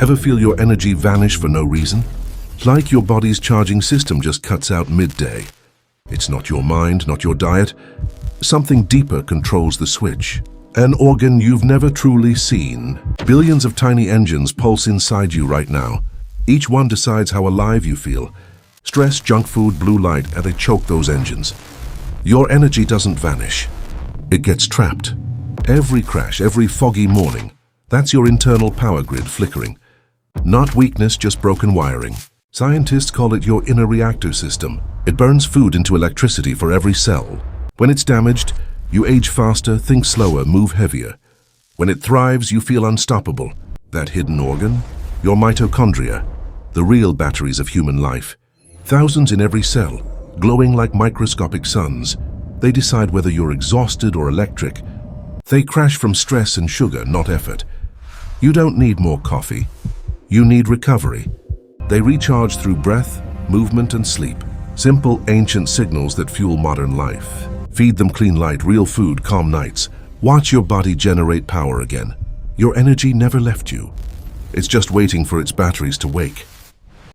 Ever feel your energy vanish for no reason? Like your body's charging system just cuts out midday. It's not your mind, not your diet. Something deeper controls the switch. An organ you've never truly seen. Billions of tiny engines pulse inside you right now. Each one decides how alive you feel. Stress, junk food, blue light, and they choke those engines. Your energy doesn't vanish. It gets trapped. Every crash, every foggy morning, that's your internal power grid flickering. Not weakness, just broken wiring. Scientists call it your inner reactor system. It burns food into electricity for every cell. When it's damaged, you age faster, think slower, move heavier. When it thrives, you feel unstoppable. That hidden organ? Your mitochondria, the real batteries of human life. Thousands in every cell, glowing like microscopic suns. They decide whether you're exhausted or electric. They crash from stress and sugar, not effort. You don't need more coffee. You need recovery. They recharge through breath, movement, and sleep. Simple, ancient signals that fuel modern life. Feed them clean light, real food, calm nights. Watch your body generate power again. Your energy never left you. It's just waiting for its batteries to wake.